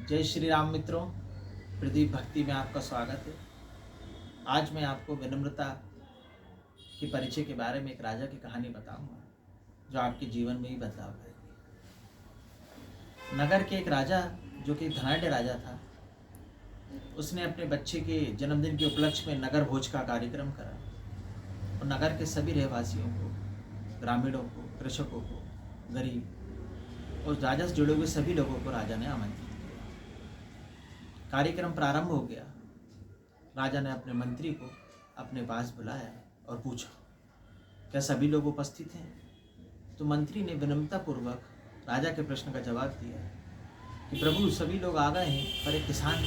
जय श्री राम मित्रों, प्रदीप भक्ति में आपका स्वागत है। आज मैं आपको विनम्रता के परिचय के बारे में एक राजा की कहानी बताऊंगा जो आपके जीवन में ही बदलाव लाएगी। नगर के एक राजा जो कि धनाढ़ राजा था, उसने अपने बच्चे के जन्मदिन के उपलक्ष्य में नगर भोज का कार्यक्रम करा और नगर के सभी रहवासियों को, ग्रामीणों को, कृषकों को, गरीब और राजा से जुड़े हुए सभी लोगों को राजा ने आमंत्रित किया। कार्यक्रम प्रारंभ हो गया। राजा ने अपने मंत्री को अपने पास बुलाया और पूछा, क्या सभी लोग उपस्थित हैं? तो मंत्री ने विनम्रतापूर्वक राजा के प्रश्न का जवाब दिया कि प्रभु, सभी लोग आ गए हैं पर एक किसान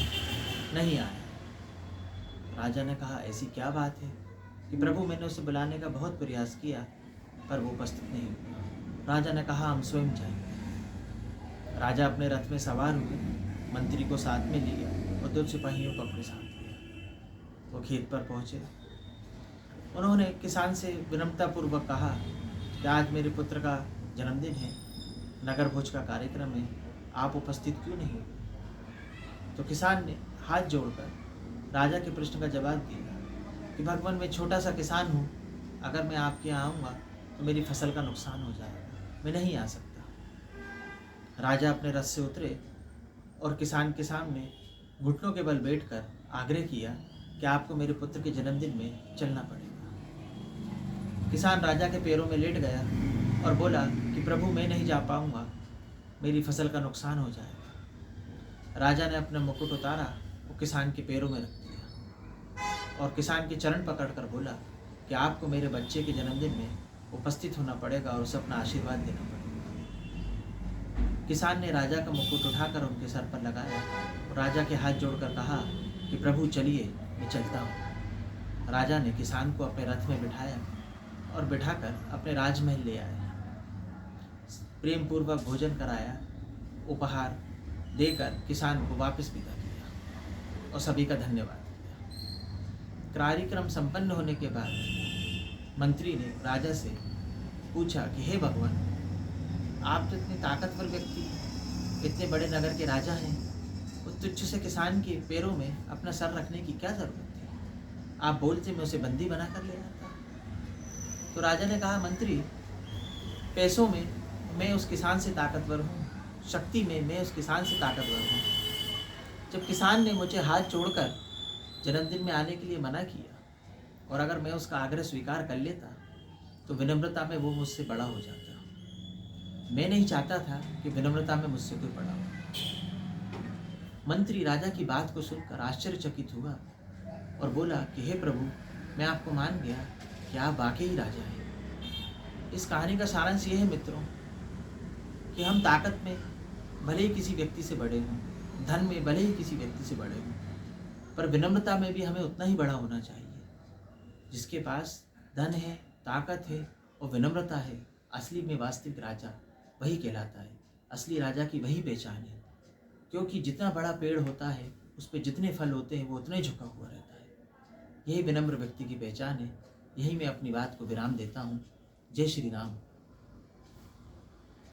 नहीं आया। राजा ने कहा, ऐसी क्या बात है? कि प्रभु, मैंने उसे बुलाने का बहुत प्रयास किया पर वो उपस्थित नहीं हुआ। राजा ने कहा, हम स्वयं जाएंगे। राजा अपने रथ में सवार हुए, मंत्री को साथ में लिया और 2 सिपाहियों को अपने साथ लिया। वो खेत पर पहुंचे। उन्होंने किसान से विनम्रतापूर्वक कहा कि आज मेरे पुत्र का जन्मदिन है, नगर भोज का कार्यक्रम है, आप उपस्थित क्यों नहीं? तो किसान ने हाथ जोड़कर राजा के प्रश्न का जवाब दिया कि भगवान, मैं छोटा सा किसान हूँ, अगर मैं आपके यहाँ आऊँगा तो मेरी फसल का नुकसान हो जाएगा, मैं नहीं आ सकता। राजा अपने रथ से उतरे और किसान के सामने घुटनों के बल बैठकर आग्रह किया कि आपको मेरे पुत्र के जन्मदिन में चलना पड़ेगा। किसान राजा के पैरों में लेट गया और बोला कि प्रभु, मैं नहीं जा पाऊंगा, मेरी फसल का नुकसान हो जाएगा। राजा ने अपना मुकुट उतारा, वो किसान के पैरों में रख दिया और किसान के चरण पकड़कर बोला कि आपको मेरे बच्चे के जन्मदिन में उपस्थित होना पड़ेगा और उसे अपना आशीर्वाद देना पड़ेगा। किसान ने राजा का मुकुट उठाकर उनके सर पर लगाया और राजा के हाथ जोड़कर कहा कि प्रभु चलिए, मैं चलता हूँ। राजा ने किसान को अपने रथ में बिठाया और बिठाकर अपने राजमहल ले आया। प्रेम पूर्वक भोजन कराया, उपहार देकर किसान को वापस विदा किया और सभी का धन्यवाद किया। कार्यक्रम संपन्न होने के बाद मंत्री ने राजा से पूछा कि हे भगवान, आप तो इतने ताकतवर व्यक्ति, इतने बड़े नगर के राजा हैं, उस तुच्छ से किसान के पैरों में अपना सर रखने की क्या जरूरत थी? आप बोलते मैं उसे बंदी बना कर ले आता। तो राजा ने कहा, मंत्री, पैसों में मैं उस किसान से ताकतवर हूँ, शक्ति में मैं उस किसान से ताकतवर हूँ। जब किसान ने मुझे हाथ जोड़कर जन्मदिन में आने के लिए मना किया और अगर मैं उसका आग्रह स्वीकार कर लेता तो विनम्रता में वो मुझसे बड़ा हो जाता। मैं नहीं चाहता था कि विनम्रता में मुझसे कोई बड़ा हो। मंत्री राजा की बात को सुनकर आश्चर्यचकित हुआ और बोला कि हे प्रभु, मैं आपको मान गया कि आप वाकई राजा हैं। इस कहानी का सारांश ये है मित्रों कि हम ताकत में भले ही किसी व्यक्ति से बड़े हों, धन में भले ही किसी व्यक्ति से बड़े हों, पर विनम्रता में भी हमें उतना ही बड़ा होना चाहिए। जिसके पास धन है, ताकत है और विनम्रता है, असली में वास्तविक राजा वही कहलाता है। असली राजा की वही पहचान है, क्योंकि जितना बड़ा पेड़ होता है उस पर जितने फल होते हैं वो उतना ही झुका हुआ रहता है। यही विनम्र व्यक्ति की पहचान है। यही मैं अपनी बात को विराम देता हूँ। जय श्री राम।